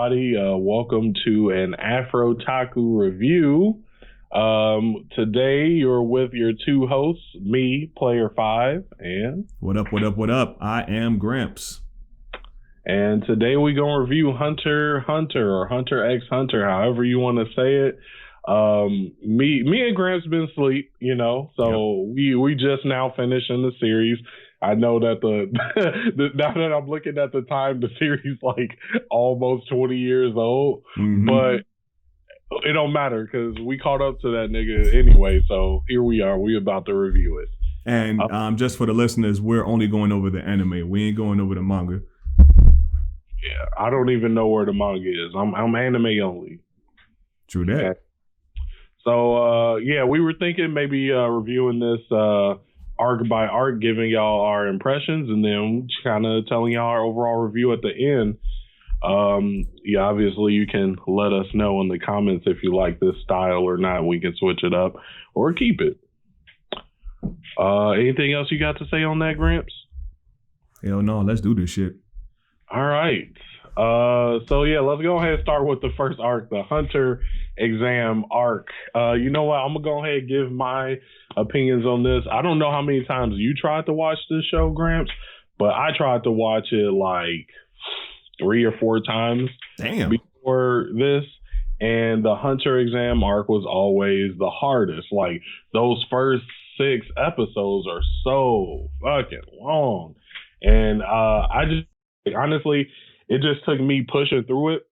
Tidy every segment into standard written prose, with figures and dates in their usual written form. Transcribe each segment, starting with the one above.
everybody. Welcome to an Afro Taku review. Today you're with your two hosts, me, Player 5, and... What up? I am Gramps. And today we're going to review Hunter x Hunter, or Hunter x Hunter, however you want to say it. Me and Gramps been asleep, so yep. we just now finishing the series. I know that now that I'm looking at the time, the series like almost 20 years old, but it don't matter because we caught up to that nigga anyway. So here we are. We about to review it. And just for the listeners, we're only going over the anime. We ain't going over the manga. Yeah, I don't even know where the manga is. I'm anime only. True that. Yeah. So we were thinking maybe reviewing this arc by arc, giving y'all our impressions, and then kind of telling y'all our overall review at the end. Obviously you can let us know in the comments if you like this style or not. We can switch it up or keep it. Anything else you got to say on that, Gramps? Hell no, let's do this shit. All right. Let's go ahead and start with the first arc, the Hunter exam arc. You know what? I'm gonna go ahead and give my opinions on this. I don't know how many times you tried to watch this show, Gramps, but I tried to watch it like 3 or 4 times. Damn. Before this, and the Hunter exam arc was always the hardest. Like those first 6 episodes are so fucking long, and I just honestly, it just took me pushing through it,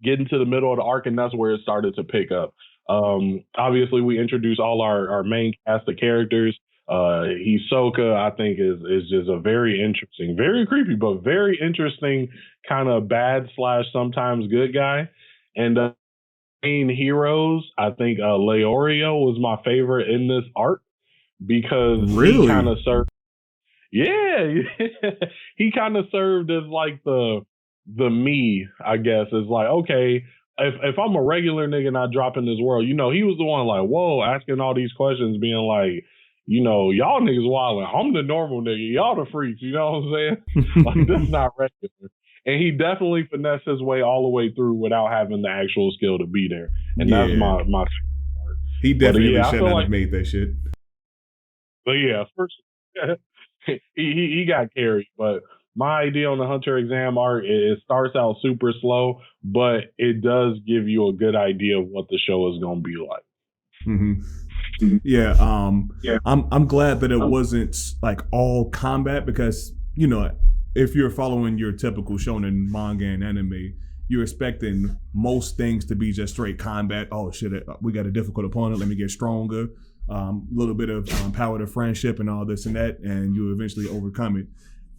getting to the middle of the arc, and that's where it started to pick up. Obviously, we introduced all our main cast of characters. Hisoka, I think, is just a very interesting, very creepy, but very interesting kind of bad / sometimes good guy. And main heroes, I think Leorio was my favorite in this arc because he kind of served. Yeah, he kind of served as like the me, I guess. Is like, okay, if I'm a regular nigga and I drop in this world, he was the one like, whoa, asking all these questions, being like, y'all niggas wildin'. I'm the normal nigga. Y'all the freaks. You know what I'm saying? Like, this is not regular. And he definitely finessed his way all the way through without having the actual skill to be there. And that's my favorite part. He definitely should not have made that shit. But yeah, first he got carried. But my idea on the Hunter exam arc, it starts out super slow, but it does give you a good idea of what the show is going to be like. Mm-hmm. Yeah. I'm glad that it wasn't like all combat because, if you're following your typical shonen manga and anime, you're expecting most things to be just straight combat. Oh shit, we got a difficult opponent. Let me get stronger. A little bit of power to friendship and all this and that, and you eventually overcome it.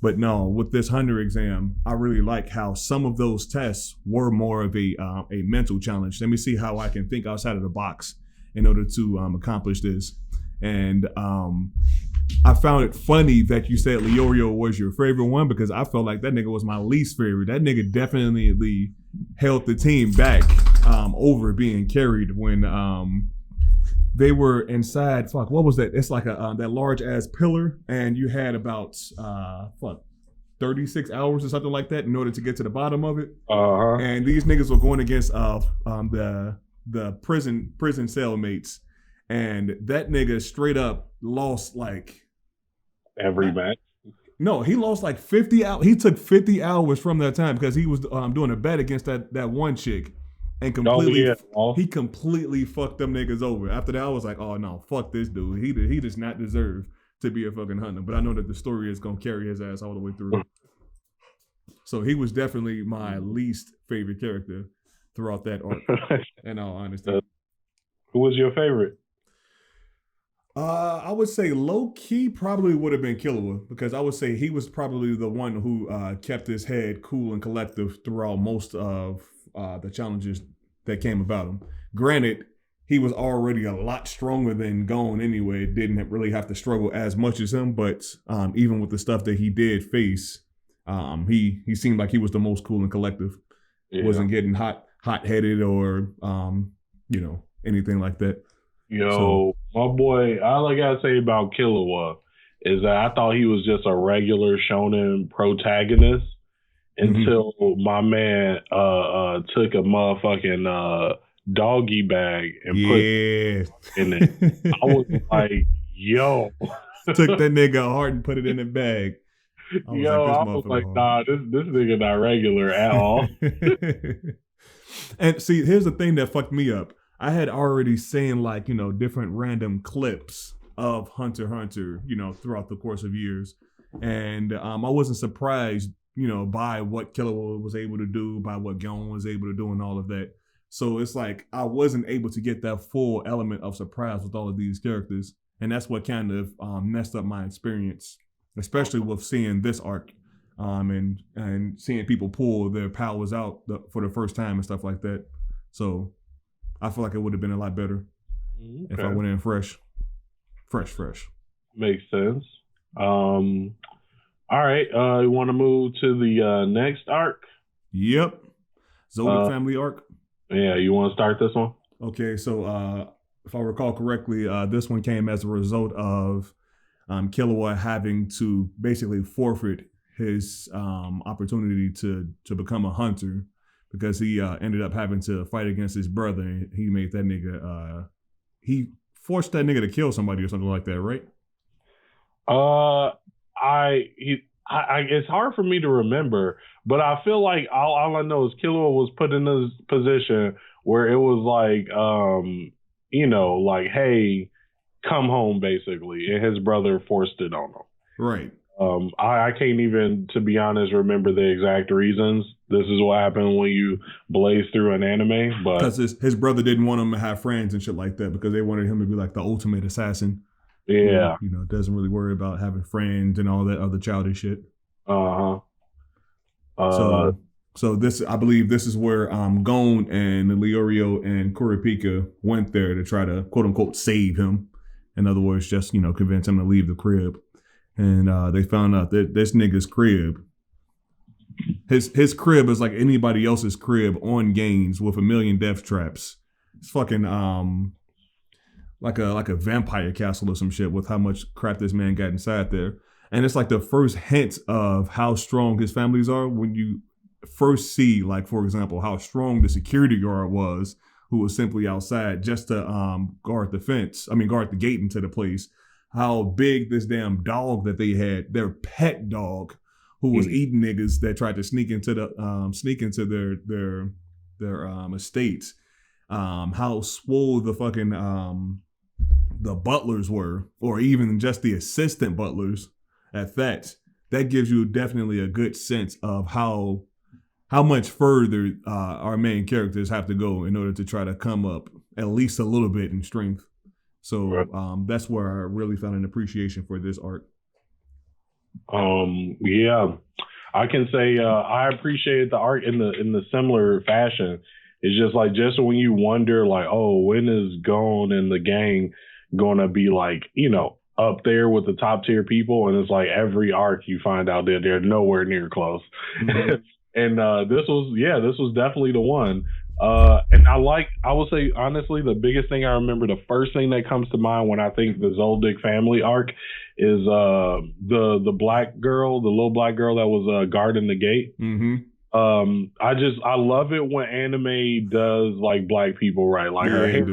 But no, with this Hunter exam, I really like how some of those tests were more of a mental challenge. Let me see how I can think outside of the box in order to accomplish this. And I found it funny that you said Leorio was your favorite one because I felt like that nigga was my least favorite. That nigga definitely held the team back over being carried when they were inside. Fuck, what was that? It's like that large ass pillar, and you had about 36 hours or something like that in order to get to the bottom of it. And these niggas were going against the prison cellmates, and that nigga straight up lost like every match. No, he lost like 50 hours. He took 50 hours from that time because he was doing a bet against that one chick. And he completely fucked them niggas over. After that, I was like, oh no, fuck this dude. He does not deserve to be a fucking hunter. But I know that the story is gonna carry his ass all the way through. So he was definitely my least favorite character throughout that arc. In all honesty. Who was your favorite? I would say low key probably would have been Killua because I would say he was probably the one who kept his head cool and collective throughout most of the challenges that came about him. Granted, he was already a lot stronger than Gon anyway. Didn't really have to struggle as much as him, but even with the stuff that he did face, he seemed like he was the most cool and collective. Yeah. Wasn't getting hot-headed or anything like that. My boy, all I gotta say about Killua is that I thought he was just a regular shonen protagonist. until my man took a motherfucking doggy bag and put it in it. I was like, yo. Took that nigga heart and put it in a bag. I was like, nah, this nigga not regular at all. And see, here's the thing that fucked me up. I had already seen like, different random clips of Hunter x Hunter, throughout the course of years. And I wasn't surprised, by what Killua was able to do, by what Gon was able to do and all of that. So it's like I wasn't able to get that full element of surprise with all of these characters. And that's what kind of messed up my experience, especially with seeing this arc and seeing people pull their powers out for the first time and stuff like that. So I feel like it would have been a lot better if I went in fresh. Makes sense. All right. You want to move to the next arc? Yep. Zoldyck Family arc. Yeah, you want to start this one? Okay, so if I recall correctly, this one came as a result of Killua having to basically forfeit his opportunity to become a hunter because he ended up having to fight against his brother. And he made that nigga, he forced that nigga to kill somebody or something like that, right? It's hard for me to remember, but I feel like all I know is Killua was put in this position where it was like, like, hey, come home, basically, and his brother forced it on him. Right. I can't even, to be honest, remember the exact reasons. This is what happened when you blaze through an anime, but because his brother didn't want him to have friends and shit like that because they wanted him to be like the ultimate assassin. Yeah. Doesn't really worry about having friends and all that other childish shit. So this, I believe this is where Gon and Leorio and Kurapika went there to try to quote unquote save him. In other words, just, convince him to leave the crib. And they found out that this nigga's crib, his crib is like anybody else's crib on games with 1,000,000 death traps. It's fucking like a vampire castle or some shit with how much crap this man got inside there. And it's like the first hint of how strong his families are when you first see, like, for example, how strong the security guard was, who was simply outside just to guard the gate into the place. How big this damn dog that they had, their pet dog, who was eating niggas that tried to sneak into their estates. How swole the fucking the butlers were, or even just the assistant butlers at that. That gives you definitely a good sense of how much further our main characters have to go in order to try to come up at least a little bit in strength. So that's where I really found an appreciation for this arc. Yeah, I can say I appreciated the art in the similar fashion. It's just when you wonder, like, oh, when is Gon and the gang gonna be like, up there with the top tier people? And it's like every arc you find out that they're nowhere near close. Mm-hmm. And this was definitely the one. And I would say, honestly, the biggest thing I remember, the first thing that comes to mind when I think the Zoldyck family arc is the black girl, the little black girl that was guarding the gate. Mm-hmm. I love it when anime does like black people right. Like her hair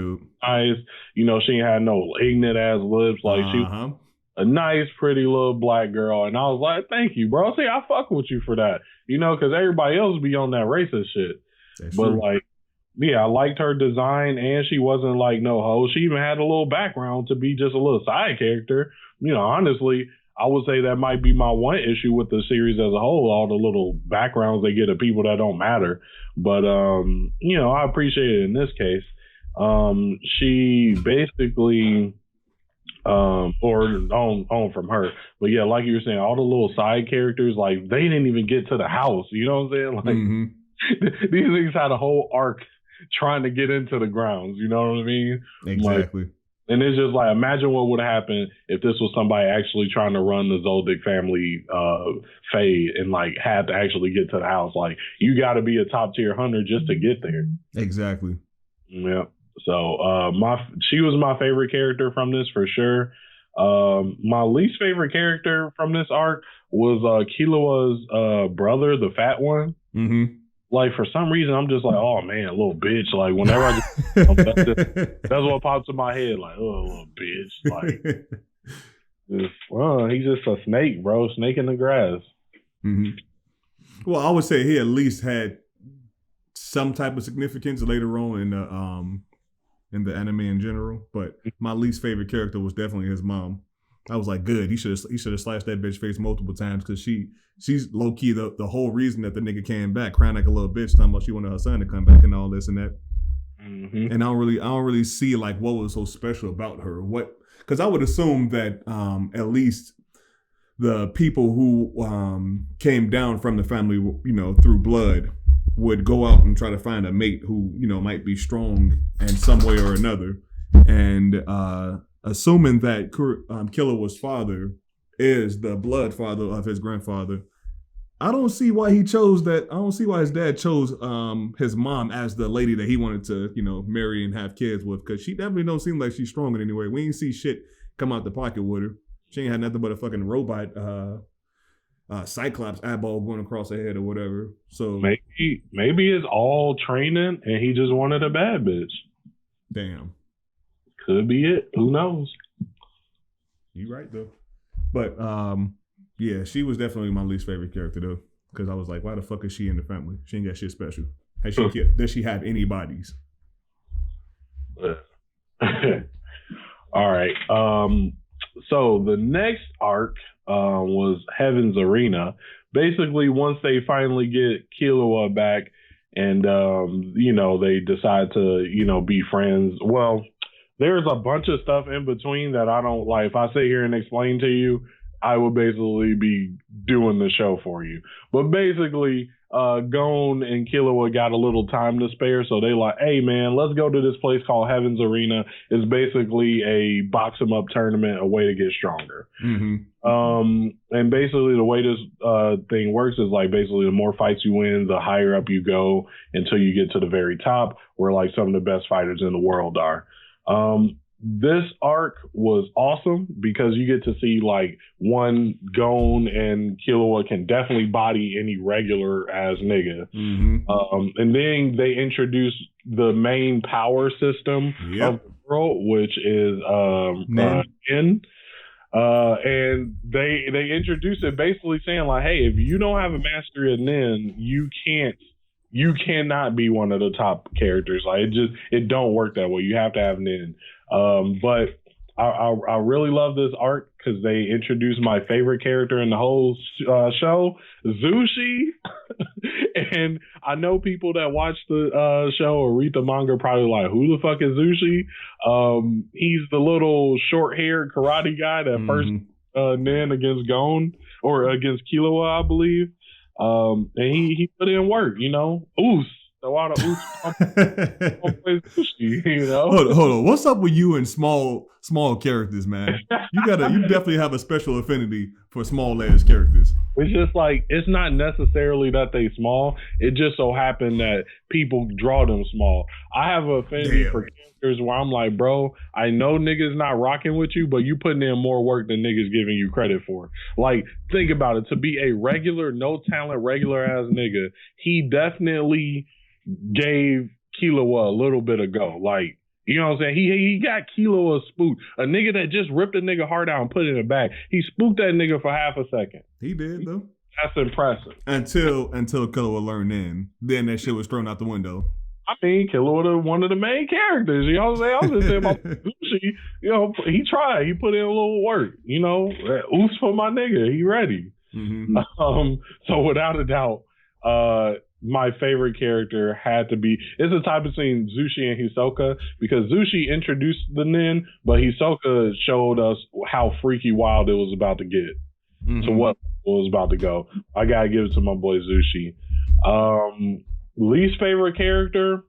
nice, she ain't had no ignorant ass lips. Like she was a nice, pretty little black girl. And I was like, thank you, bro. See, I fuck with you for that. Because everybody else be on that racist shit. That's but true. Like, yeah, I liked her design, and she wasn't like no hoe. She even had a little background to be just a little side character. Honestly, I would say that might be my one issue with the series as a whole, all the little backgrounds they get of people that don't matter. But, I appreciate it in this case. She basically, or on from her. But yeah, like you were saying, all the little side characters, like, they didn't even get to the house. You know what I'm saying? Like, mm-hmm. These things had a whole arc trying to get into the grounds. You know what I mean? Exactly. Like, and it's just like, imagine what would happen if this was somebody actually trying to run the Zoldyck family fade and like had to actually get to the house. Like, you got to be a top tier hunter just to get there. Exactly. Yeah. So she was my favorite character from this for sure. My least favorite character from this arc was Killua's brother, the fat one. Mm-hmm. Like, for some reason, I'm just like, oh man, little bitch. Like, whenever that's what pops in my head. Like, oh, little bitch. Like, he's just a snake, bro. Snake in the grass. Mm-hmm. Well, I would say he at least had some type of significance later on in the anime in general. But my least favorite character was definitely his mom. I was like, good. He should have slashed that bitch face multiple times because she's low key the whole reason that the nigga came back, crying like a little bitch, talking about she wanted her son to come back and all this and that. Mm-hmm. And I don't really see like what was so special about her. Because I would assume that at least the people who came down from the family, through blood, would go out and try to find a mate who might be strong in some way or another. And assuming that Killua's father is the blood father of his grandfather, I don't see why he chose that. I don't see why his dad chose his mom as the lady that he wanted to, marry and have kids with, because she definitely don't seem like she's strong in any way. We ain't see shit come out the pocket with her. She ain't had nothing but a fucking robot Cyclops eyeball going across her head or whatever. So maybe it's all training and he just wanted a bad bitch. Damn. Could be it. Who knows? You right though. But yeah, she was definitely my least favorite character though, because I was like, why the fuck is she in the family? She ain't got shit special. Does she have any bodies? All right. So the next arc was Heaven's Arena. Basically, once they finally get Killua back and they decide to be friends. Well, there's a bunch of stuff in between that I don't like. If I sit here and explain to you, I would basically be doing the show for you. But basically, Gon and Killua got a little time to spare, so they like, hey man, let's go to this place called Heaven's Arena. It's basically a box 'em up tournament, a way to get stronger. Mm-hmm. And basically the way this thing works is like basically the more fights you win, the higher up you go until you get to the very top, where like some of the best fighters in the world are. This arc was awesome because you get to see like one Gon and Killua can definitely body any regular ass nigga. Mm-hmm. And then they introduced the main power system of the world, which is Nin. And they introduced it basically saying like, hey, if you don't have a mastery of Nin, you cannot be one of the top characters. Like it don't work that way. You have to have Nin. But I really love this arc because they introduced my favorite character in the whole show, Zushi. And I know people that watch the show or read the manga are probably like, who the fuck is Zushi? He's the little short-haired karate guy that first Nin against Gon or against Killua, I believe. And he put in work, Oos. A lot of sushi, Hold on. What's up with you and small characters, man? You definitely have a special affinity for small ass characters. It's just like, it's not necessarily that they small. It just so happened that people draw them small. I have an affinity for characters where I'm like, bro, I know niggas not rocking with you, but you putting in more work than niggas giving you credit for. Like, think about it. To be a regular, no talent, regular ass nigga, he definitely gave Killua a little bit of go. Like, you know what I'm saying? He got Killua spooked. A nigga that just ripped a nigga heart out and put it in the back. He spooked that nigga for half a second. He did though. That's impressive. Until Killua learned then that shit was thrown out the window. I mean, Killua one of the main characters. You know what I'm saying? I was just saying about Gucci. He tried. He put in a little work. Oops for my nigga. He ready. Mm-hmm. So without a doubt, my favorite character had to be, it's a tie between Zushi and Hisoka, because Zushi introduced the Nin, but Hisoka showed us how freaky wild it was about to get. Mm-hmm. To what it was about to go. I gotta give it to my boy Zushi. Least favorite character,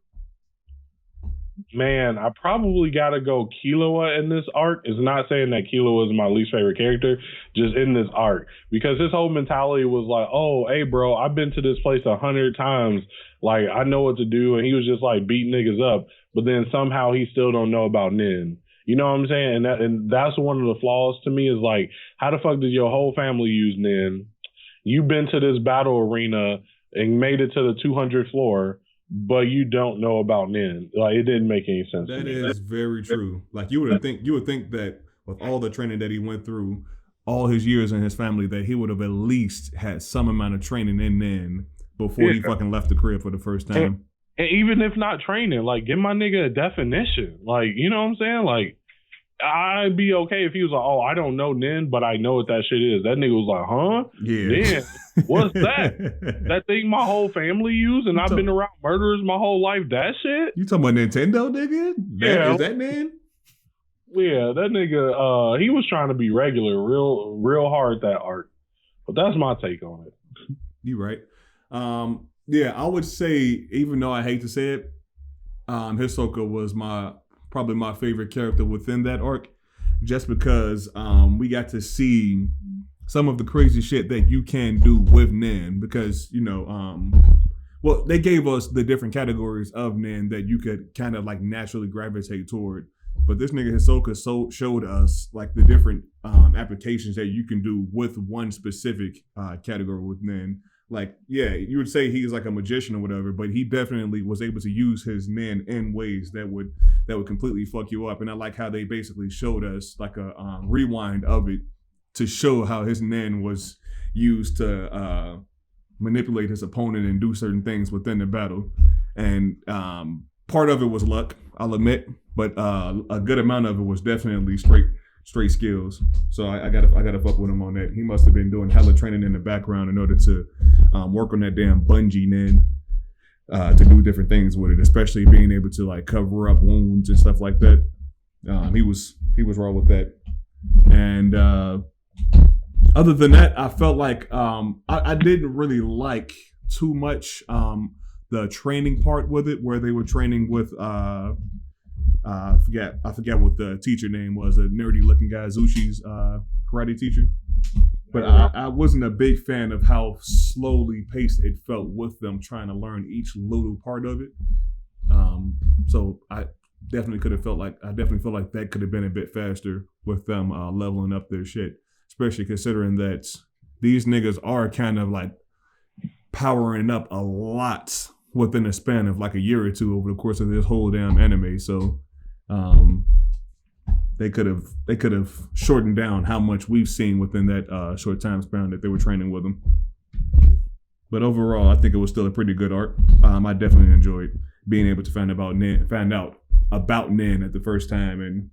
man, I probably gotta go Killua in this arc. It's not saying that Killua is my least favorite character, just in this arc, because his whole mentality was like, oh, hey bro, I've been to this place 100 times, like I know what to do, and he was just like beating niggas up, but then somehow he still don't know about Nin. You know what I'm saying? And that's one of the flaws to me is like, how the fuck did your whole family use Nin? You've been to this battle arena and made it to the 200th floor, but you don't know about Nin. Like, it didn't make any sense. That is very true. Like you would think that with all the training that he went through, all his years in his family, that he would have at least had some amount of training in Nin before he fucking left the crib for the first time. And even if not training, like, give my nigga a definition. Like, you know what I'm saying? Like, I'd be okay if he was like, oh, I don't know Nin, but I know what that shit is. That nigga was like, huh? Yeah. Nin? What's that? That thing my whole family use, and I've been around murderers my whole life? That shit? You talking about Nintendo, nigga? Is that Nin? Yeah, that nigga, he was trying to be regular real hard, that arc. But that's my take on it. You right. Yeah, I would say, even though I hate to say it, Hisoka was probably my favorite character within that arc, just because we got to see some of the crazy shit that you can do with Nin, because, you know, well, they gave us the different categories of Nin that you could kind of like naturally gravitate toward. But this nigga Hisoka showed us like the different applications that you can do with one specific category with Nin. Like, yeah, you would say he's like a magician or whatever, but he definitely was able to use his Nin in ways that would completely fuck you up. And I like how they basically showed us like a rewind of it to show how his Nin was used to manipulate his opponent and do certain things within the battle. And part of it was luck, I'll admit, but a good amount of it was definitely straight skills. So I gotta fuck with him on that. He must have been doing hella training in the background in order to work on that damn bungee Nin to do different things with it, especially being able to like cover up wounds and stuff like that. He was raw with that. And other than that, I felt like I didn't really like too much the training part with it, where they were training with I forget what the teacher name was, a nerdy looking guy, Zushi's karate teacher. But I wasn't a big fan of how slowly paced it felt with them trying to learn each little part of it. So I definitely felt like that could have been a bit faster with them leveling up their shit, especially considering that these niggas are kind of like powering up a lot within a span of like a year or two over the course of this whole damn anime. So they could have shortened down how much we've seen within that short time span that they were training with them. But overall, I think it was still a pretty good arc. I definitely enjoyed being able to find out about Nin at the first time,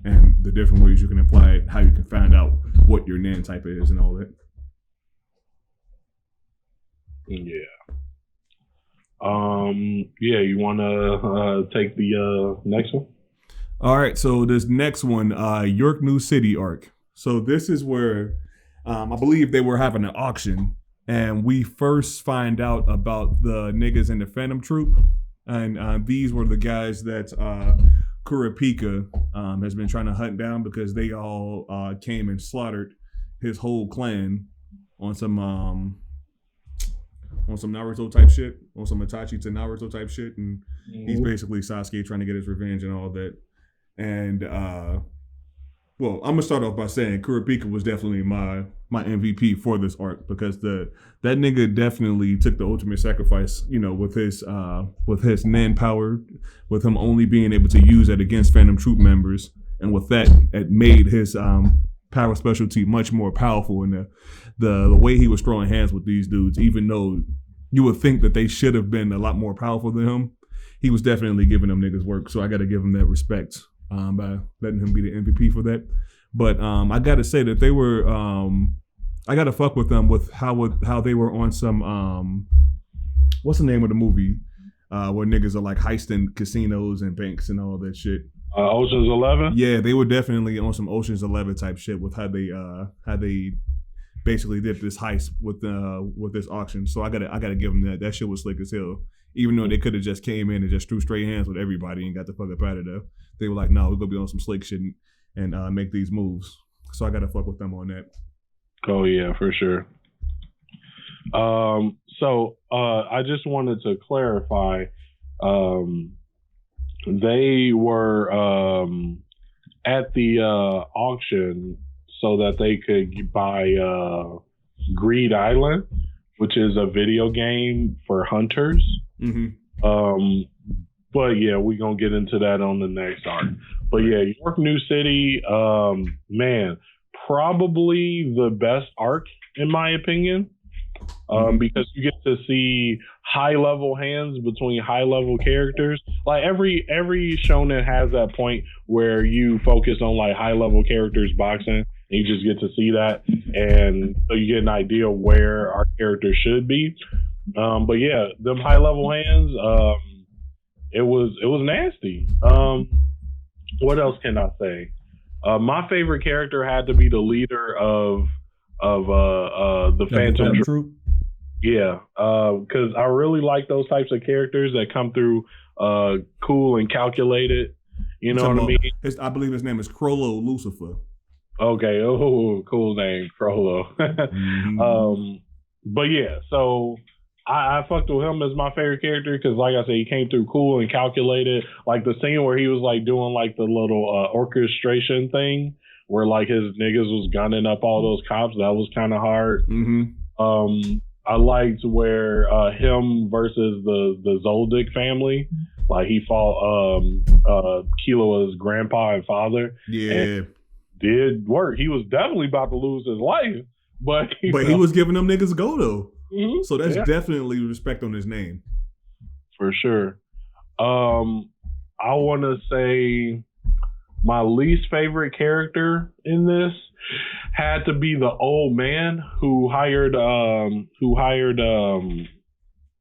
and the different ways you can apply it, how you can find out what your Nin type is and all that. Yeah. Yeah, you want to take the next one? All right, so this next one, Yorknew City arc. So this is where I believe they were having an auction, and we first find out about the niggas in the Phantom Troop, and these were the guys that Kurapika has been trying to hunt down because they all came and slaughtered his whole clan on some Naruto type shit, on some Itachi to Naruto type shit, and he's basically Sasuke trying to get his revenge and all that. And well, I'm gonna start off by saying Kurapika was definitely my MVP for this arc, because that nigga definitely took the ultimate sacrifice, you know, with his Nin power, with him only being able to use it against Phantom Troop members, and with that, it made his power specialty much more powerful. And the way he was throwing hands with these dudes, even though you would think that they should have been a lot more powerful than him, he was definitely giving them niggas work. So I got to give him that respect by letting him be the MVP for that. But I got to say that they were, I got to fuck with them with how they were on some, what's the name of the movie where niggas are like heisting casinos and banks and all that shit? Ocean's 11? Yeah, they were definitely on some Ocean's 11 type shit with how they basically did this heist with this auction. So I gotta give them that. That shit was slick as hell. Even though they could have just came in and just threw straight hands with everybody and got the fuck up out of there, they were like, "No, we're gonna be on some slick shit and make these moves." So I gotta fuck with them on that. Oh yeah, for sure. So I just wanted to clarify. They were at the auction so that they could buy Greed Island, which is a video game for hunters. But yeah, we're gonna get into that on the next arc. But yeah, Yorknew City, man, probably the best arc in my opinion. Because you get to see high level hands between high level characters. Like every shonen has that point where you focus on like high level characters boxing, and you just get to see that, and so you get an idea of where our characters should be. But yeah, them high level hands, it was nasty. What else can I say? My favorite character had to be the leader of the Phantom Troop. Yeah, because I really like those types of characters that come through cool and calculated. You know what I mean? I believe his name is Crollo Lucifer. Okay, oh, cool name, Crollo. But yeah, so I fucked with him as my favorite character because, like I said, he came through cool and calculated. Like the scene where he was like doing like the little orchestration thing, where like his niggas was gunning up all those cops. That was kind of hard. I liked where him versus the Zoldyck family, like he fought Killua's grandpa and father. Yeah, and did work. He was definitely about to lose his life, but he was giving them niggas a go though. So that's definitely respect on his name for sure. I want to say my least favorite character in this had to be the old man who hired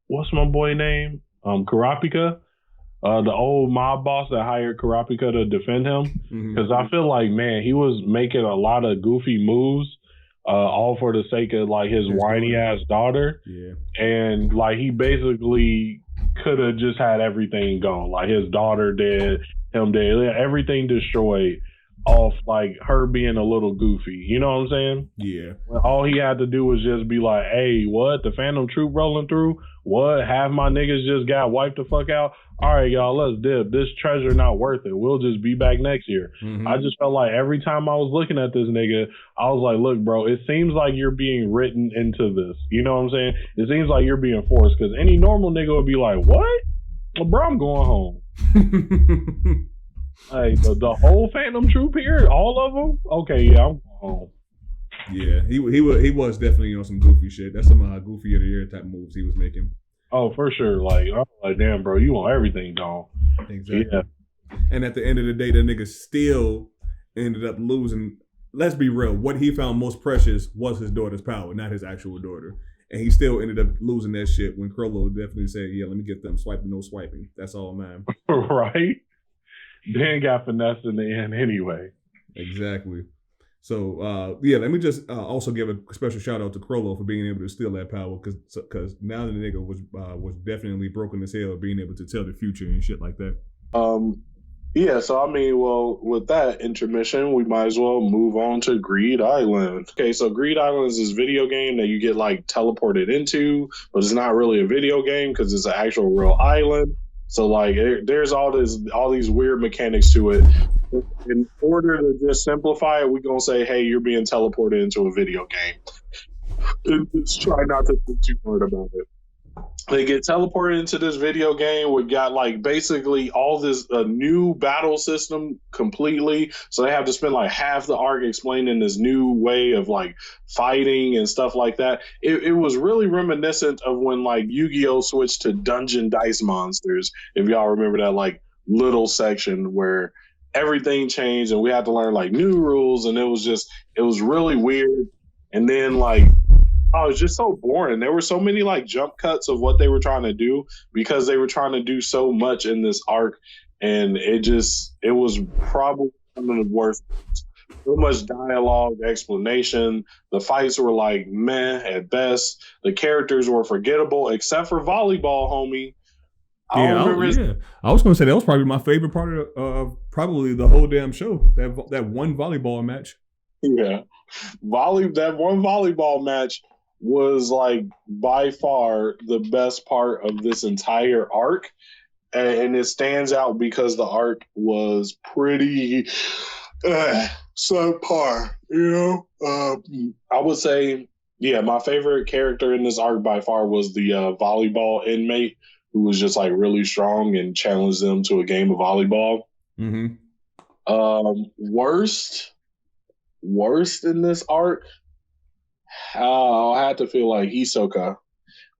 what's my boy name? Kurapika. The old mob boss that hired Kurapika to defend him. Because I feel like, man, he was making a lot of goofy moves, all for the sake of like his whiny ass daughter. Yeah. And like he basically could have just had everything gone. Like his daughter dead, him dead, everything destroyed off like her being a little goofy. You know what I'm saying? Yeah. All he had to do was just be like, hey, what? The Phantom Troop rolling through? What? Half my niggas just got wiped the fuck out? All right, y'all, let's dip. This treasure not worth it. We'll just be back next year. I just felt like every time I was looking at this nigga, I was like, look, bro, it seems like you're being written into this. You know what I'm saying? It seems like you're being forced, because any normal nigga would be like, what? Well, bro, I'm going home. Hey, the whole Phantom Troop here, all of them? Okay, yeah, I'm going home. Yeah, he was definitely on some goofy shit. That's some goofy of the year type moves he was making. Oh, for sure. Like, I'm like, damn, bro, you want everything gone. Exactly. Yeah. And at the end of the day, that nigga still ended up losing. Let's be real. What he found most precious was his daughter's power, not his actual daughter. And he still ended up losing that shit when Crollo definitely said, yeah, let me get them swiping, no swiping. That's all, man. Right? Dan got finessed in the end anyway. Exactly. So, yeah, let me just also give a special shout out to Crollo for being able to steal that power, because now the nigga was definitely broken as hell, being able to tell the future and shit like that. Yeah, so I mean, well, with that intermission, we might as well move on to Greed Island. Okay, so Greed Island is this video game that you get like teleported into, but it's not really a video game because it's an actual real island. So like, there's all these weird mechanics to it. In order to just simplify it, we're gonna say, hey, you're being teleported into a video game. And just try not to think too hard about it. They get teleported into this video game. We got like basically all this new battle system completely. So they have to spend like half the arc explaining this new way of like fighting and stuff like that. It was really reminiscent of when like Yu-Gi-Oh! Switched to Dungeon Dice Monsters. If y'all remember that like little section where everything changed and we had to learn like new rules, and it was really weird. And then like, oh, it's just so boring. There were so many like jump cuts of what they were trying to do because they were trying to do so much in this arc, and it was probably one of the worst. So much dialogue, explanation. The fights were like meh at best. The characters were forgettable except for volleyball, homie. I was going to say that was probably my favorite part of probably the whole damn show. That one volleyball match. Yeah, that one volleyball match was like by far the best part of this entire arc, and it stands out because the arc was pretty Subpar, I would say, yeah, my favorite character in this arc by far was the volleyball inmate who was just like really strong and challenged them to a game of volleyball. Mm-hmm. Worst in this arc, I had to feel like Hisoka.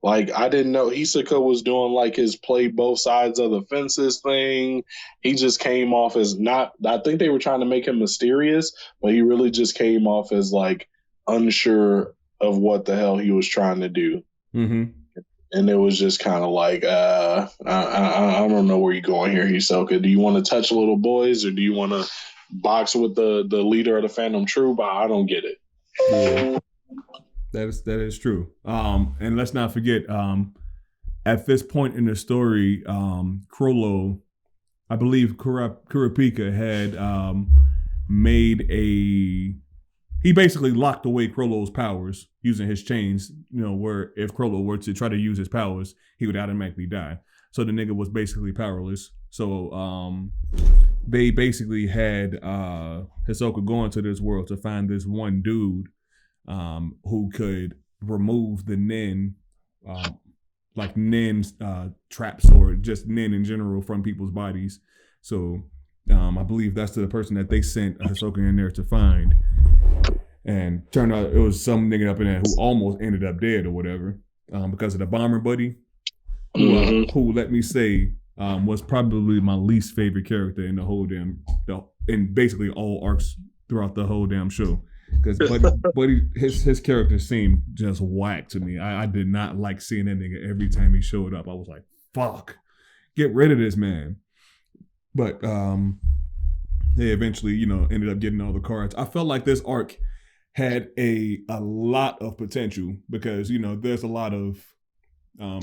Like, I didn't know Hisoka was doing like his play both sides of the fences thing. He just came off as not, I think they were trying to make him mysterious, but he really just came off as like unsure of what the hell he was trying to do. Mm-hmm. And it was just kind of like, I don't know where you're going here, Hisoka. Do you want to touch little boys or do you want to box with the leader of the fandom troop? I don't get it. Yeah. That is true. And let's not forget, at this point in the story, Krollo, I believe Kurapika had made he basically locked away Krollo's powers using his chains, where if Krollo were to try to use his powers, he would automatically die. So the nigga was basically powerless. So they basically had Hisoka go into this world to find this one dude who could remove the nin, like nin's traps or just nin in general from people's bodies. So I believe that's the person that they sent Hisoka in there to find. And turned out it was some nigga up in there who almost ended up dead or whatever because of the bomber buddy, who let me say, was probably my least favorite character in the whole in basically all arcs throughout the whole damn show. Because buddy, his character seemed just whack to me. I did not like seeing that nigga every time he showed up. I was like, fuck, get rid of this man. But they eventually, ended up getting all the cards. I felt like this arc had a lot of potential because, there's a lot of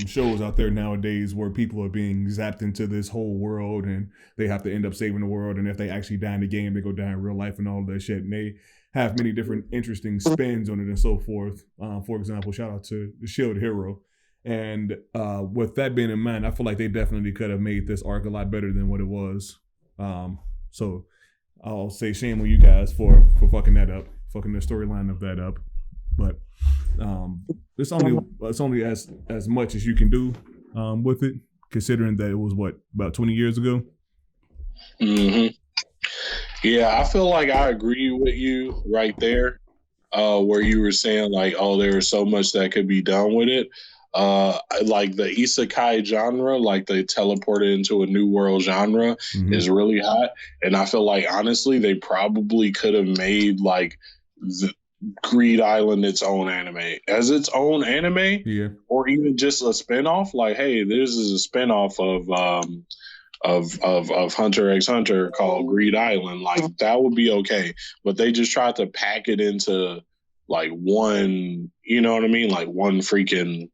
shows out there nowadays where people are being zapped into this whole world and they have to end up saving the world. And if they actually die in the game, they go die in real life and all of that shit. And they have many different interesting spins on it and so forth. For example, shout out to the Shield Hero. And with that being in mind, I feel like they definitely could have made this arc a lot better than what it was. So I'll say shame on you guys for fucking that up, fucking the storyline of that up. But it's only as much as you can do with it, considering that it was about 20 years ago. Mm-hmm. Yeah, I feel like I agree with you right there, where you were saying like, oh, there was so much that could be done with it. Like the isekai genre, like they teleported into a new world genre, is really hot. And I feel like honestly, they probably could have made like Greed Island its own anime, yeah, or even just a spinoff. Like, hey, this is a spinoff of Hunter x Hunter called Greed Island. Like that would be okay, but they just tried to pack it into like one, like one freaking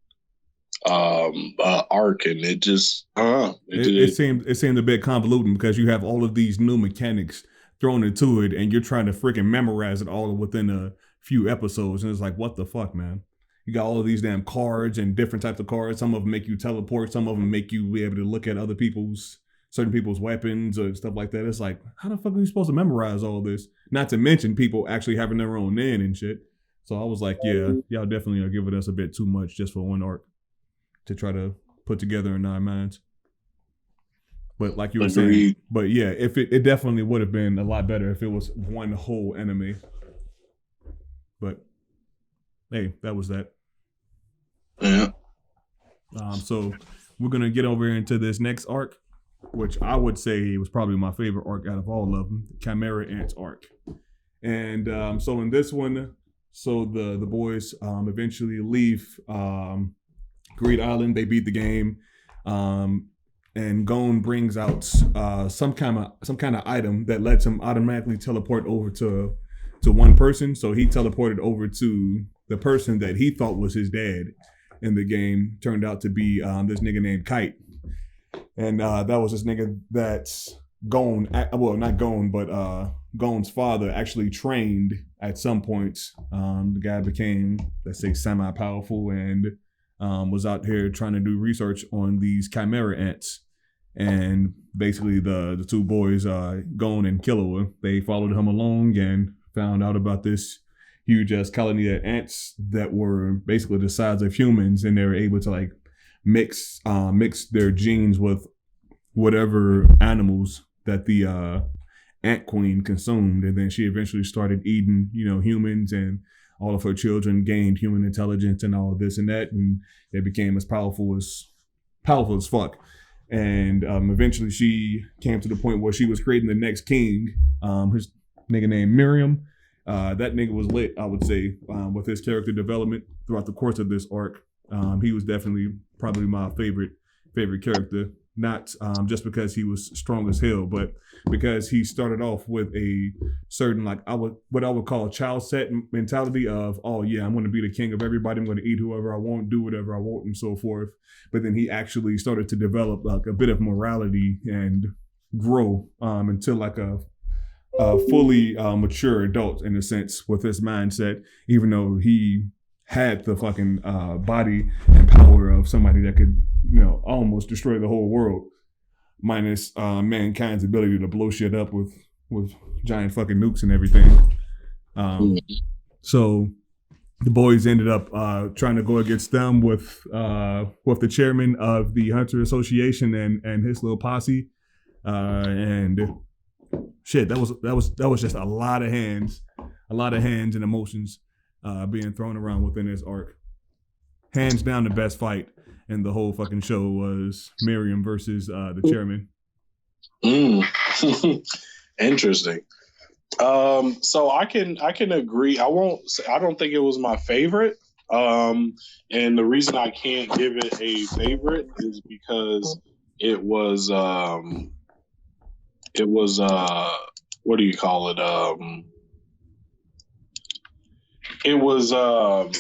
arc, and it just it seemed a bit convoluted because you have all of these new mechanics thrown into it, and you're trying to freaking memorize it all within a few episodes, and it's like, what the fuck, man? You got all of these damn cards and different types of cards. Some of them make you teleport. Some of them make you be able to look at certain people's weapons or stuff like that. It's like, how the fuck are you supposed to memorize all this? Not to mention people actually having their own nin and shit. So I was like, yeah, y'all definitely are giving us a bit too much just for one arc to try to put together in 9 minds. But like you were saying, but yeah, if it definitely would have been a lot better if it was one whole anime. But hey, that was that. Yeah. So we're gonna get over into this next arc, which I would say was probably my favorite arc out of all of them, the Chimera Ant arc. And so in this one, so the boys eventually leave Greed Island. They beat the game, and Gon brings out some kind of item that lets him automatically teleport over to one person. So he teleported over to the person that he thought was his dad in the game. Turned out to be this nigga named Kite. And that was this nigga that's Gon, well, not Gon, but Gon's father actually trained at some point. The guy became, let's say, semi-powerful and was out here trying to do research on these Chimera Ants. And basically the two boys, Gon and Killua, they followed him along and found out about this huge ass colony of ants that were basically the size of humans, and they were able to like mix their genes with whatever animals that the ant queen consumed, and then she eventually started eating, humans, and all of her children gained human intelligence and all of this and that, and they became as powerful as fuck. And eventually she came to the point where she was creating the next king. His nigga named Miriam. That nigga was lit, I would say, with his character development throughout the course of this arc. He was definitely probably my favorite character. Not just because he was strong as hell, but because he started off with a certain, like, what I would call a child set mentality of, oh yeah, I'm going to be the king of everybody. I'm going to eat whoever I want, do whatever I want, and so forth. But then he actually started to develop like a bit of morality and grow until like a fully mature adult in a sense with his mindset, even though he had the fucking body and power of somebody that could, almost destroy the whole world, minus mankind's ability to blow shit up with giant fucking nukes and everything. So the boys ended up trying to go against them with the chairman of the Hunter Association and his little posse, and shit, that was just a lot of hands and emotions being thrown around within this arc. Hands down, the best fight in the whole fucking show was Miriam versus the chairman. Interesting. So I can agree. I don't think it was my favorite. And the reason I can't give it a favorite is because it was what do you call it? It was a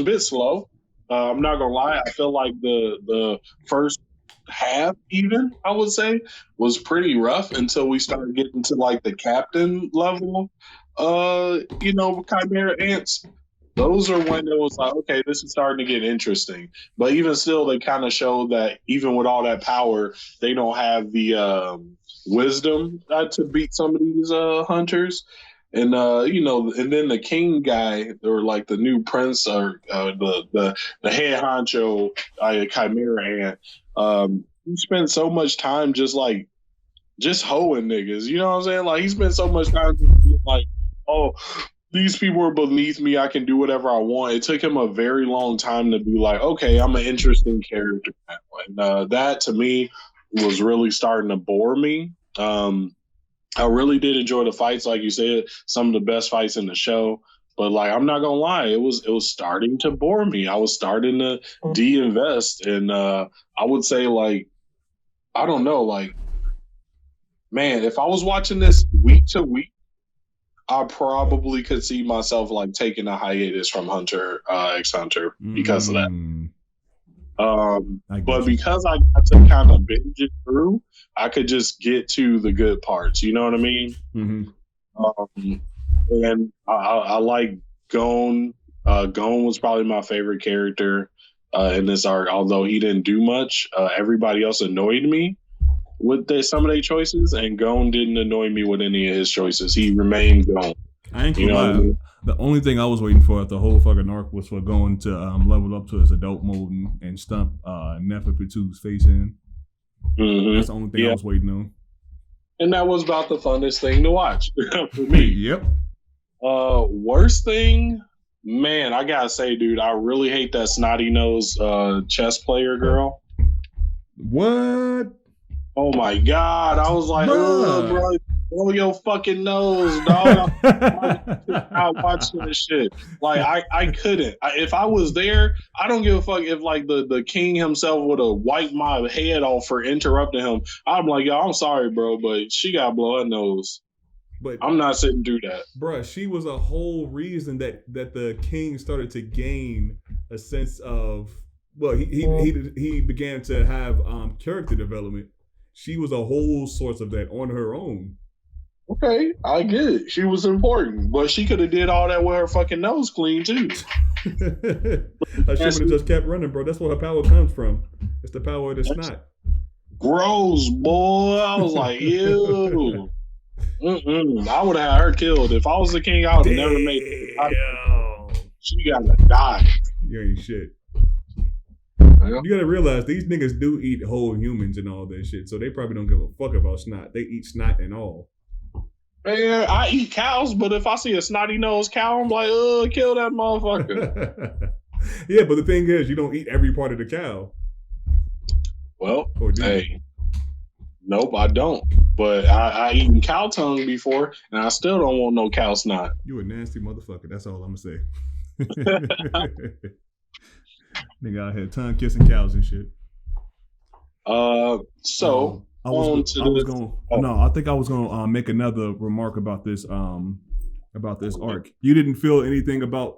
bit slow. I'm not gonna lie. I feel like the first half, even I would say, was pretty rough until we started getting to like the captain level. Chimera ants. Those are when it was like, okay, this is starting to get interesting. But even still, they kind of showed that even with all that power, they don't have the wisdom to beat some of these hunters. And and then the king guy, or like the new prince, or the head honcho, Chimera Ant, he spent so much time just hoeing niggas. You know what I'm saying? Like, he spent so much time just being like, oh, these people are beneath me. I can do whatever I want. It took him a very long time to be like, okay, I'm an interesting character now. And that to me was really starting to bore me. I really did enjoy the fights, like you said, some of the best fights in the show. But like, I'm not gonna lie, it was starting to bore me. I was starting to de-invest, and I would say, like, I don't know, like, man, if I was watching this week to week, I probably could see myself like taking a hiatus from Hunter x Hunter because of that. But because I got to kind of binge it through, I could just get to the good parts. You know what I mean? Mm-hmm. And I like Gon. Gon was probably my favorite character in this arc, although he didn't do much. Everybody else annoyed me with some of their choices, and Gon didn't annoy me with any of his choices. He remained Gon. I ain't gonna lie. What I mean? The only thing I was waiting for at the whole fucking arc was for Gon to level up to his adult mode and stump Nefertitu's face in. Mm-hmm. That's the only thing I was waiting on. And that was about the funnest thing to watch for me. Yep. Worst thing, man, I gotta say, dude, I really hate that snotty nose chess player girl. What? Oh my god! I was like, oh, bro, blow your fucking nose, dog. I watched this shit. Like, I couldn't. If I was there, I don't give a fuck if like the king himself would have wiped my head off for interrupting him. I'm like, yo, I'm sorry, bro, but she got to blow her nose. But I'm not sitting through that, bro. She was a whole reason that the king started to gain a sense of. Well, he began to have character development. She was a whole source of that on her own. Okay, I get it. She was important, but she could have did all that with her fucking nose clean too. She would have just kept running, bro. That's where her power comes from. It's the power of the snot. gross, boy. I was like, ew. I would have had her killed. If I was the king, I would have never made it. She gotta die. You ain't shit. You gotta realize these niggas do eat whole humans and all that shit, so they probably don't give a fuck about snot. They eat snot and all. Man, I eat cows, but if I see a snotty nosed cow, I'm like, kill that motherfucker. Yeah, but the thing is, you don't eat every part of the cow. Well, hey, nope, I don't. But I eaten cow tongue before, and I still don't want no cow snot. You a nasty motherfucker. That's all I'm gonna say. Nigga out here tongue kissing cows and shit. I think I was gonna make another remark about this arc. You didn't feel anything about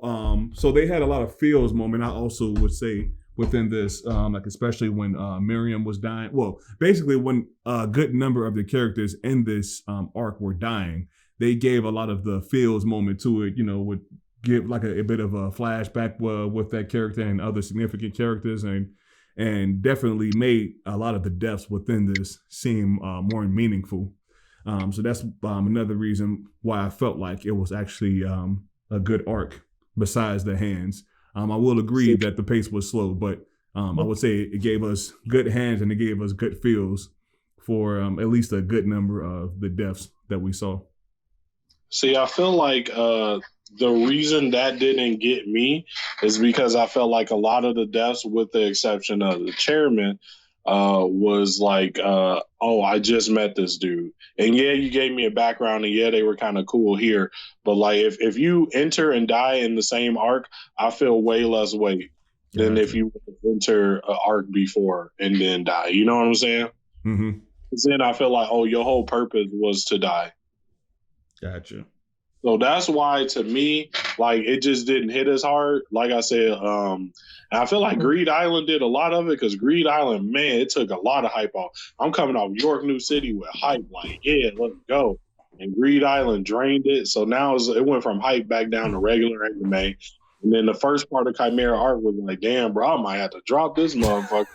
so they had a lot of feels moment. I also would say within this, like especially when Miriam was dying. Well, basically when a good number of the characters in this arc were dying, they gave a lot of the feels moment to it. You know, would give like a bit of a flashback with that character and other significant characters, and definitely made a lot of the deaths within this seem more meaningful. So that's another reason why I felt like it was actually a good arc besides the hands. I will agree that the pace was slow, but I would say it gave us good hands and it gave us good feels for at least a good number of the deaths that we saw. See, I feel like the reason that didn't get me is because I felt like a lot of the deaths, with the exception of the chairman, was like, I just met this dude. And yeah, you gave me a background, and yeah, they were kind of cool here. But like, if you enter and die in the same arc, I feel way less weight than if you enter an arc before and then die. You know what I'm saying? Mm-hmm. Then I feel like, your whole purpose was to die. Gotcha. So that's why, to me, like, it just didn't hit as hard. Like I said, and I feel like Greed Island did a lot of it, because Greed Island, man, it took a lot of hype off. I'm coming off Yorknew City with hype, like, yeah, let's go. And Greed Island drained it. So now it went from hype back down to regular anime. And then the first part of Chimera Art was like, damn, bro, I might have to drop this motherfucker.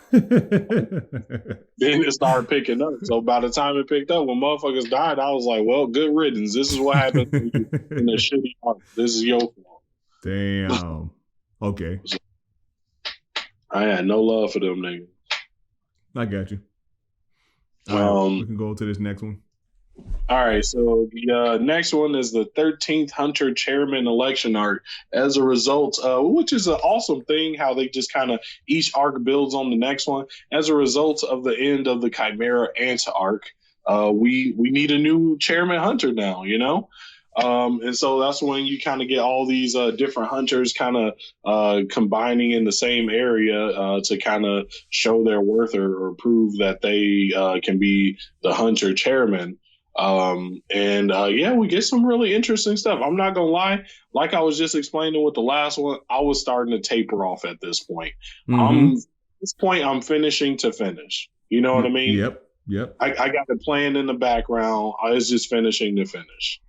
Then it started picking up. So by the time it picked up, when motherfuckers died, I was like, well, good riddance. This is what happened in the shitty art. This is your fault. Damn. Okay. I had no love for them niggas. I got you. We can go to this next one. All right, so the next one is the 13th Hunter Chairman election arc. As a result, which is an awesome thing, how they just kind of each arc builds on the next one. As a result of the end of the Chimera Ant arc, we need a new Chairman Hunter now, you know? And so that's when you kind of get all these different hunters kind of combining in the same area to kind of show their worth or prove that they can be the hunter chairman. We get some really interesting stuff. I'm not gonna lie, like I was just explaining with the last one, I was starting to taper off at this point. Mm-hmm. At this point, I'm finishing to finish. You know what I mean? Yep. I got it playing in the background. I was just finishing to finish.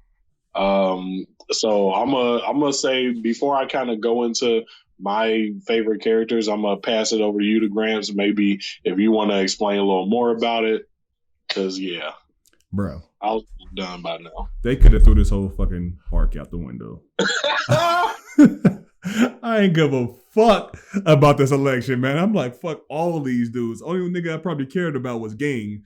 So I'm gonna say, before I kind of go into my favorite characters, I'm gonna pass it over to you, to Gramps. Maybe if you want to explain a little more about it, because bro, I was done by now. They could have threw this whole fucking arc out the window. I ain't give a fuck about this election, man. I'm like, fuck all these dudes. Only nigga I probably cared about was Gang.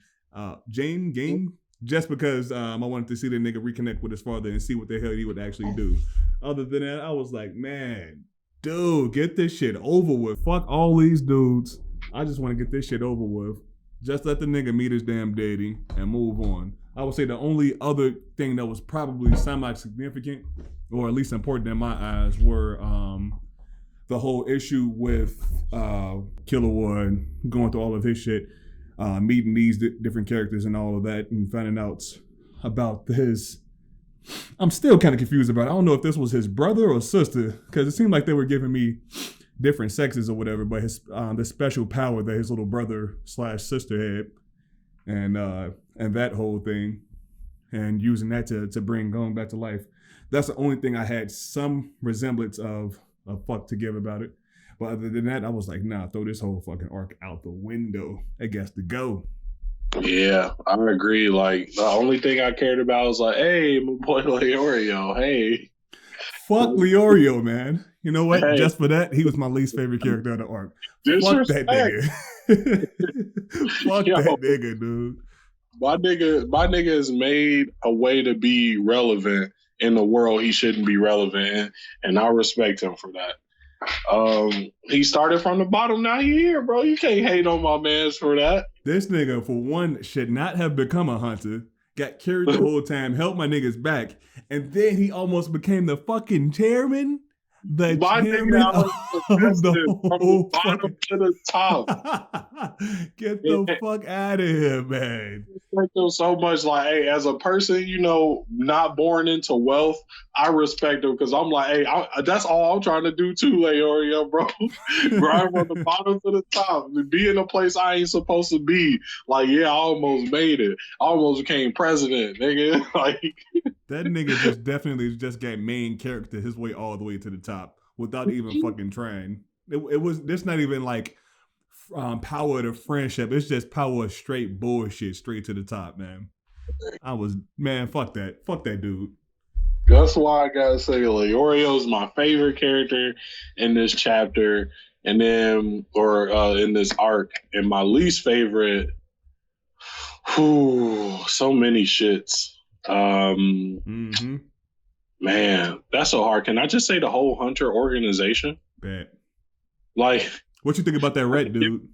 Just because I wanted to see the nigga reconnect with his father and see what the hell he would actually do. Other than that, I was like, man, dude, get this shit over with. Fuck all these dudes. I just want to get this shit over with. Just let the nigga meet his damn daddy and move on. I would say the only other thing that was probably semi-significant, or at least important in my eyes, were the whole issue with Killua and going through all of his shit, meeting these different characters and all of that, and finding out about his... I'm still kind of confused about it. I don't know if this was his brother or sister, because it seemed like they were giving me different sexes or whatever, but his the special power that his little brother / sister had, and that whole thing, and using that to bring going back to life. That's the only thing I had some resemblance of a fuck to give about it. But other than that, I was like, nah, throw this whole fucking arc out the window. It gets to go. Yeah, I agree. Like the only thing I cared about was like, hey, my boy Leorio, hey. Fuck Leorio, man. You know what? Hey, Just for that, he was my least favorite character of the arc. Fuck that disrespect. nigga. Fuck Yo, that nigga, dude. my nigga has made a way to be relevant in the world he shouldn't be relevant in, and I respect him for that. He started from the bottom, now he here, bro. You can't hate on my mans for that. This nigga, for one, should not have become a hunter. Got carried the whole time, helped my niggas back, and then he almost became the fucking chairman. The My chairman nigga of the from the whole bottom fucking. to the top. Get the fuck out of here, man. Respect him so much. Like, hey, as a person, not born into wealth, I respect him because I'm like, hey, that's all I'm trying to do too, Leorio, bro. Grind from the bottom to the top, be in a place I ain't supposed to be. Like, yeah, I almost made it. I almost became president, nigga. Like, that nigga just definitely just got main character his way all the way to the top without even fucking trying. It was this not even like power to friendship. It's just power of straight bullshit straight to the top, man. Fuck that dude. that's why I gotta say Leorio's my favorite character in this chapter, and then in this arc, and my least favorite. Whew, so many shits. Man, that's so hard. Can I just say the whole Hunter organization? Bet. Like, what you think about that rat dude?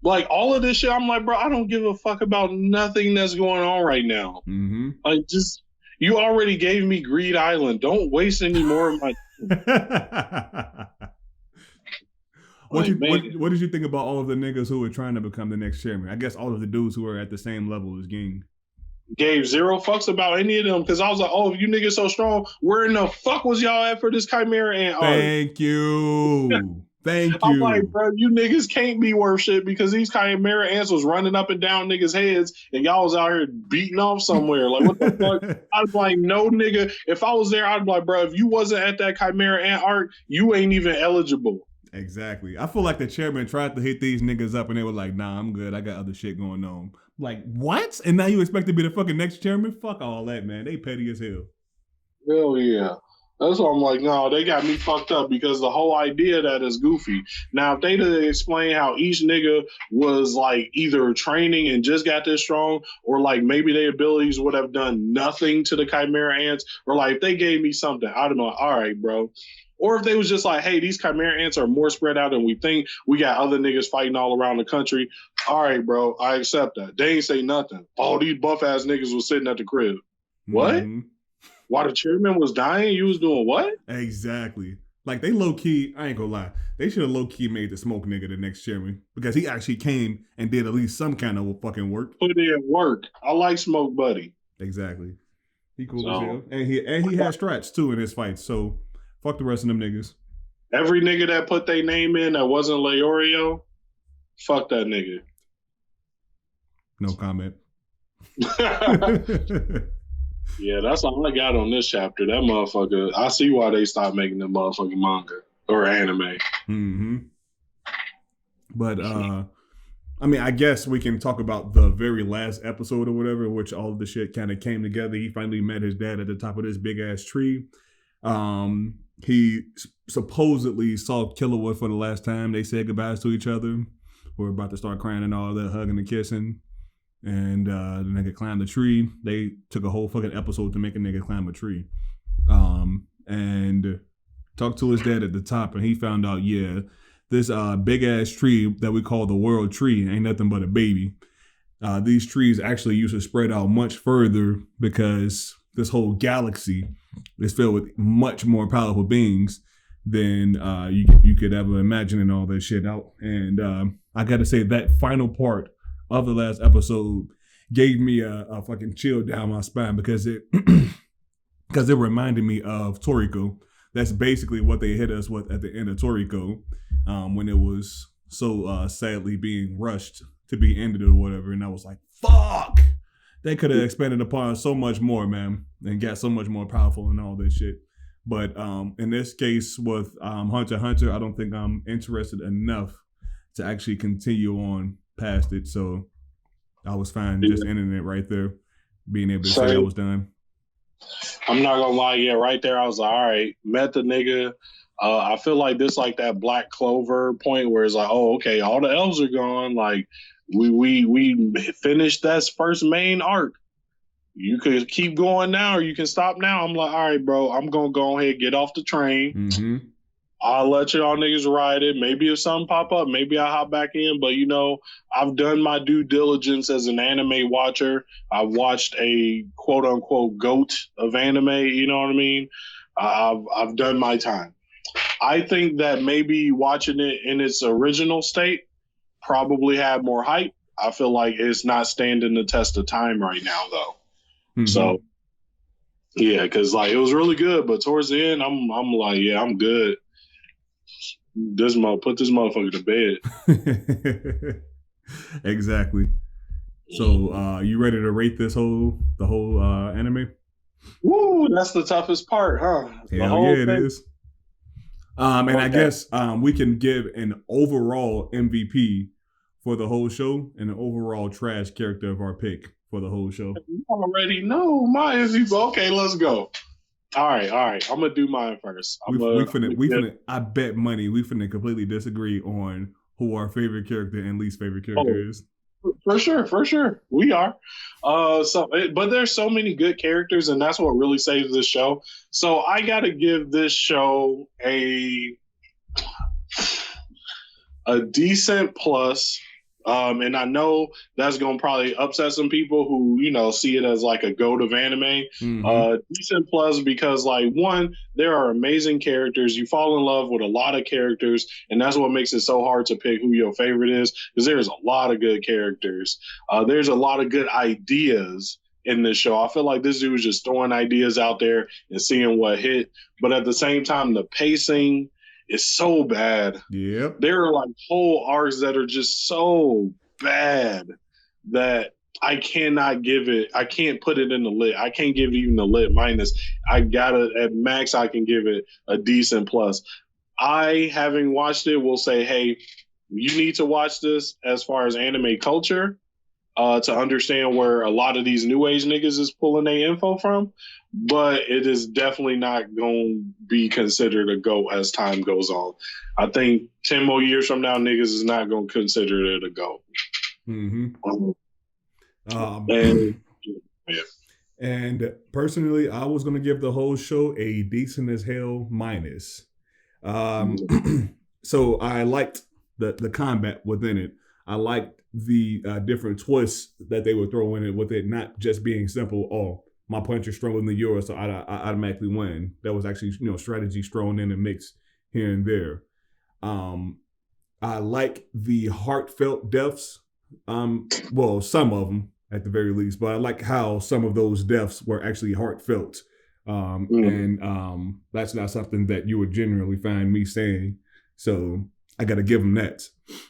Like all of this shit, I'm like, bro, I don't give a fuck about nothing that's going on right now. Like, just you already gave me Greed Island. Don't waste any more of my. What did you think about all of the niggas who were trying to become the next chairman? I guess all of the dudes who were at the same level as Ging. Gave zero fucks about any of them because I was like, oh, if you niggas so strong, where in the fuck was y'all at for this Chimera Ant arc? Thank you. Thank you. I'm like, bro, you niggas can't be worth shit because these Chimera Ants was running up and down niggas' heads and y'all was out here beating off somewhere. Like, what the fuck? I was like, no, nigga. If I was there, I'd be like, bro, if you wasn't at that Chimera Ant arc, you ain't even eligible. Exactly. I feel like the chairman tried to hit these niggas up and they were like, nah, I'm good. I got other shit going on. Like, what? And now you expect to be the fucking next chairman? Fuck all that, man. They petty as hell. Hell yeah. That's why I'm like, no, they got me fucked up because the whole idea of that is goofy. Now, if they did explain how each nigga was like either training and just got this strong, or like maybe their abilities would have done nothing to the Chimera Ants, or like if they gave me something, I'd have been like, all right, bro. Or if they was just like, hey, these Chimera Ants are more spread out than we think. We got other niggas fighting all around the country. All right, bro, I accept that. They ain't say nothing. All these buff ass niggas was sitting at the crib. What? While the chairman was dying, you was doing what? Exactly. Like they low key, I ain't gonna lie, they should have low key made the smoke nigga the next chairman because he actually came and did at least some kind of fucking work. Put in work. I like Smoke Buddy. Exactly. He cool as hell, and he had strats too in his fights. So fuck the rest of them niggas. Every nigga that put their name in that wasn't Leorio, fuck that nigga. No comment. Yeah, that's all I got on this chapter. That motherfucker, I see why they stopped making the motherfucking manga or anime. But I mean, I guess we can talk about the very last episode or whatever, which all of the shit kind of came together. He finally met his dad at the top of this big ass tree. He supposedly saw Killua for the last time. They said goodbyes to each other. We're about to start crying and all that, hugging and kissing. And the nigga climbed the tree. They took a whole fucking episode to make a nigga climb a tree. And talked to his dad at the top, and he found out, yeah, this big ass tree that we call the world tree ain't nothing but a baby. These trees actually used to spread out much further because this whole galaxy is filled with much more powerful beings than you could ever imagine and all that shit out. And I got to say that final part of the last episode gave me a fucking chill down my spine because it reminded me of Toriko. That's basically what they hit us with at the end of Toriko, when it was so sadly being rushed to be ended or whatever. And I was like, fuck! They could have expanded upon so much more, man, and got so much more powerful and all this shit. But in this case with Hunter x Hunter, I don't think I'm interested enough to actually continue on past it. So I was fine just ending it right there, being able to say I was done. I'm not gonna lie, right there I was like, all right, met the nigga. I feel like this like that Black Clover point where it's like, oh, okay, all the elves are gone. Like we finished that first main arc. You could keep going now or you can stop now. I'm like, all right, bro, I'm gonna go ahead, get off the train. Mm-hmm. I'll let y'all niggas ride it. Maybe if something pop up, maybe I'll hop back in. But I've done my due diligence as an anime watcher. I've watched a quote unquote GOAT of anime. You know what I mean? I've done my time. I think that maybe watching it in its original state probably had more hype. I feel like it's not standing the test of time right now, though. Mm-hmm. So, yeah, because like it was really good, but towards the end, I'm like, yeah, I'm good. Put this motherfucker to bed. Exactly. So, you ready to rate the whole anime? Woo, that's the toughest part, huh? Hell yeah, it is. And okay. I guess we can give an overall MVP for the whole show and an overall trash character of our pick for the whole show. You already know my MVP. Okay, let's go. All right. I'm gonna do mine first. I bet money we finna completely disagree on who our favorite character and least favorite character is. For sure, we are. But there's so many good characters, and that's what really saves this show. So I gotta give this show a decent plus. And I know that's going to probably upset some people who, see it as like a GOAT of anime. Mm-hmm. Decent plus because, like, one, there are amazing characters. You fall in love with a lot of characters, and that's what makes it so hard to pick who your favorite is because there's a lot of good characters. There's a lot of good ideas in this show. I feel like this dude was just throwing ideas out there and seeing what hit. But at the same time, the pacing is so bad. Yep. There are like whole arcs that are just so bad that I cannot put it in the lit. I can't give it even the lit minus. At max, I can give it a decent plus. I, having watched it, will say, hey, you need to watch this as far as anime culture to understand where a lot of these new age niggas is pulling their info from. But it is definitely not going to be considered a GOAT as time goes on. I think 10 more years from now, niggas is not going to consider it a GOAT. Mm-hmm. Yeah. And personally, I was going to give the whole show a decent as hell minus. So I liked the combat within it. I liked the different twists that they would throw in it with it not just being simple, my punch is stronger than yours, so I automatically win. That was actually, strategy thrown in and mixed here and there. I like the heartfelt deaths. Well, some of them at the very least, but I like how some of those deaths were actually heartfelt. And that's not something that you would generally find me saying. So I got to give them that.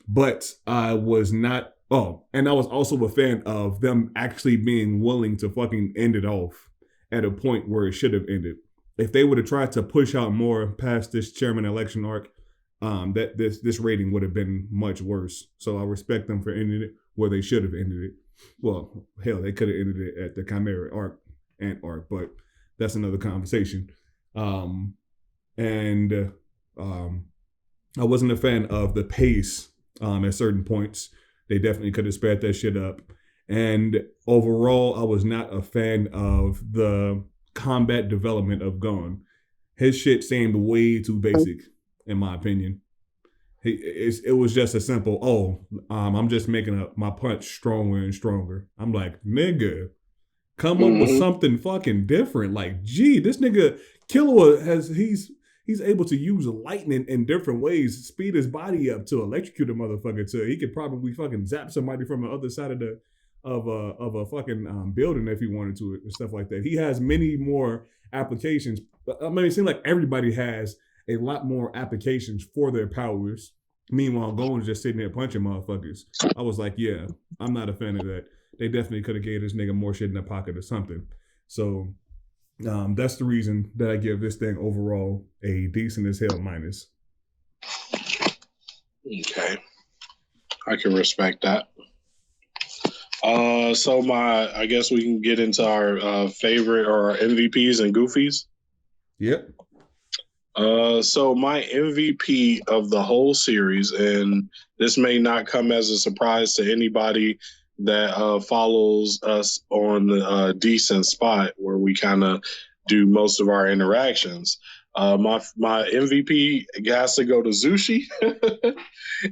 But I was not. Oh, and I was also a fan of them actually being willing to fucking end it off at a point where it should have ended. If they would have tried to push out more past this chairman election arc, that this rating would have been much worse. So I respect them for ending it where they should have ended it. Well, hell, they could have ended it at the Chimera Ant arc, but that's another conversation. I wasn't a fan of the pace at certain points. They definitely could have sped that shit up. And overall, I was not a fan of the combat development of Gon. His shit seemed way too basic, in my opinion. It was just a simple, I'm just making my punch stronger and stronger. I'm like, nigga, come up with something fucking different. Like, gee, this nigga Killua he's able to use lightning in different ways, speed his body up to electrocute a motherfucker to he could probably fucking zap somebody from the other side of a fucking building if he wanted to and stuff like that. He has many more applications. I mean, it seems like everybody has a lot more applications for their powers. Meanwhile, Golan's just sitting there punching motherfuckers. I was like, yeah, I'm not a fan of that. They definitely could have gave this nigga more shit in the pocket or something. So that's the reason that I give this thing overall a decent as hell minus. Okay. I can respect that. So I guess we can get into our favorite or our MVPs and goofies. Yep. So my MVP of the whole series, and this may not come as a surprise to anybody that follows us on the Decent Spot, where we kind of do most of our interactions. My MVP has to go to Zushi.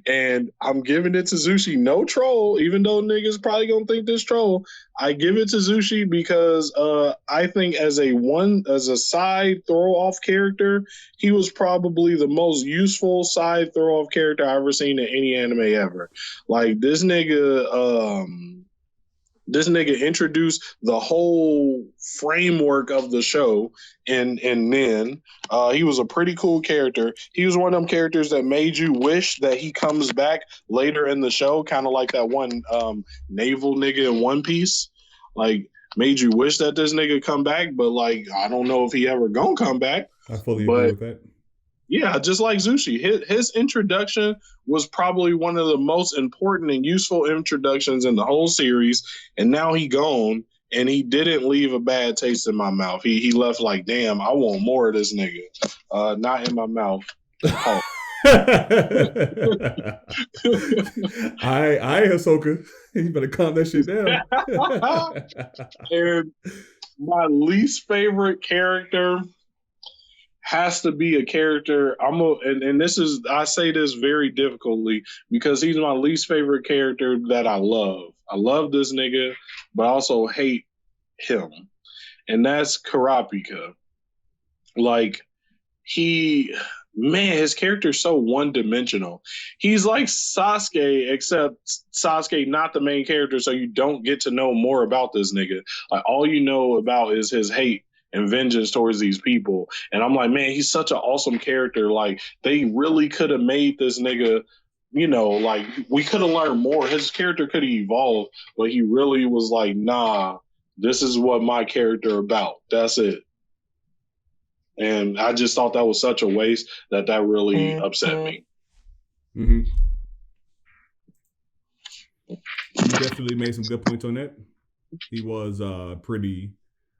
And I'm giving it to Zushi, no troll, even though niggas probably gonna think this troll. I give it to Zushi because I think as a side throw off character, he was probably the most useful side throw off character I've ever seen in any anime ever. Like this nigga introduced the whole framework of the show and then he was a pretty cool character. He was one of them characters that made you wish that he comes back later in the show, kind of like that one naval nigga in One Piece. Like made you wish that this nigga come back, but like I don't know if he ever gonna come back. I fully agree with that. Yeah, just like Zushi, his introduction was probably one of the most important and useful introductions in the whole series. And now he gone, and he didn't leave a bad taste in my mouth. He left like, damn, I want more of this nigga. Not in my mouth. Oh. I Ahsoka. You better calm that shit down. And my least favorite character has to be a character. And this is, I say this very difficultly because he's my least favorite character that I love. I love this nigga, but I also hate him. And that's Karapika. Like his character is so one dimensional. He's like Sasuke, except Sasuke not the main character, so you don't get to know more about this nigga. Like all you know about is his hate and vengeance towards these people. And I'm like, man, he's such an awesome character. Like they really could have made this nigga, like we could have learned more. His character could have evolved, but he really was like, nah, this is what my character about. That's it. And I just thought that was such a waste that really upset me. Mm-hmm. You definitely made some good points on that. He was pretty,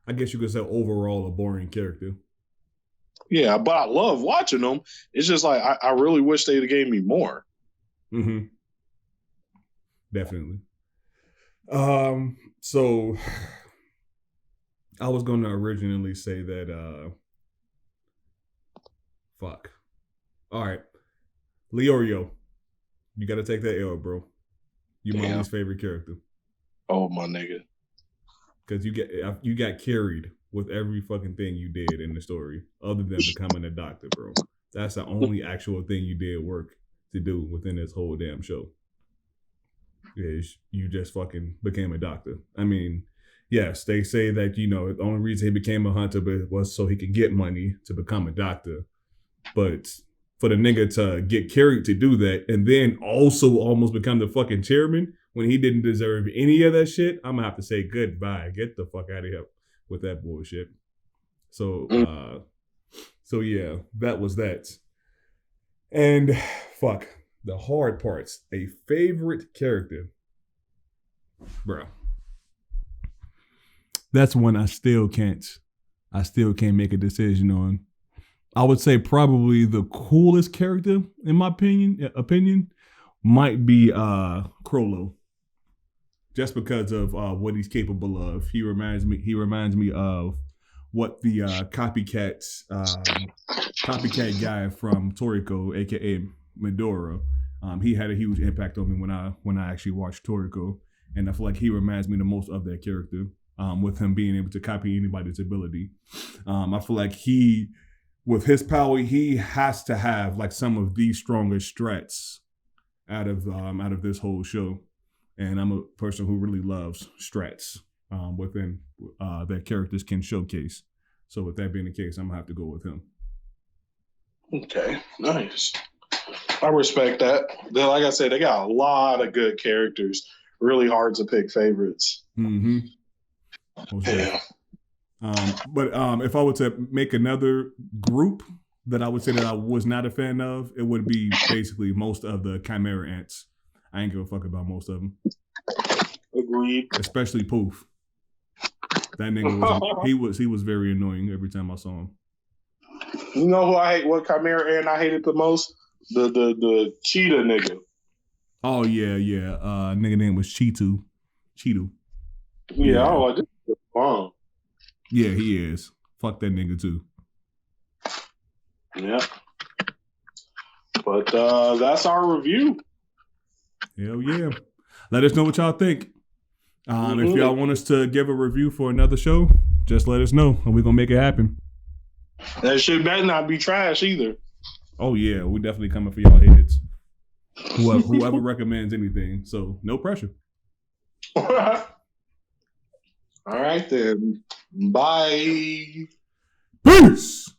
I guess you could say, overall a boring character. Yeah, but I love watching them. It's just like I really wish they'd have gave me more. Mm-hmm. Definitely. So I was going to originally say that. Fuck. All right, Leorio, you got to take that L, bro. You're my least favorite character. Oh my nigga. Because you got carried with every fucking thing you did in the story, other than becoming a doctor, bro. That's the only actual thing you did work to do within this whole damn show. Is you just fucking became a doctor. I mean, yes, they say that the only reason he became a hunter was so he could get money to become a doctor. But for the nigga to get carried to do that and then also almost become the fucking chairman when he didn't deserve any of that shit, I'm gonna have to say goodbye. Get the fuck out of here with that bullshit. So yeah, that was that. And fuck, the hard parts. A favorite character. Bro. That's one I still can't make a decision on. I would say probably the coolest character, in my opinion might be Crollo. Just because of what he's capable of. He reminds me of what the copycat guy from Toriko, aka Midora. He had a huge impact on me when I actually watched Toriko, and I feel like he reminds me the most of that character. With him being able to copy anybody's ability, I feel like with his power, he has to have like some of the strongest strats out of this whole show. And I'm a person who really loves strats within that characters can showcase. So with that being the case, I'm gonna have to go with him. Okay, nice. I respect that. Like I said, they got a lot of good characters. Really hard to pick favorites. Mm-hmm. Yeah. But if I were to make another group that I would say that I was not a fan of, it would be basically most of the Chimera Ants. I ain't give a fuck about most of them. Agreed. Especially Poof. That nigga he was very annoying every time I saw him. You know who I hate? What Chimera Ant I hated the most? The cheetah nigga. Oh yeah. Nigga name was Cheetu. Yeah, I don't like this. Fun. Yeah, he is. Fuck that nigga too. Yeah. But that's our review. Hell yeah. Let us know what y'all think. If y'all want us to give a review for another show, just let us know and we're gonna make it happen. That shit better not be trash either. Oh yeah, we're definitely coming for y'all heads. Whoever recommends anything. So no pressure. All right then. Bye. Peace.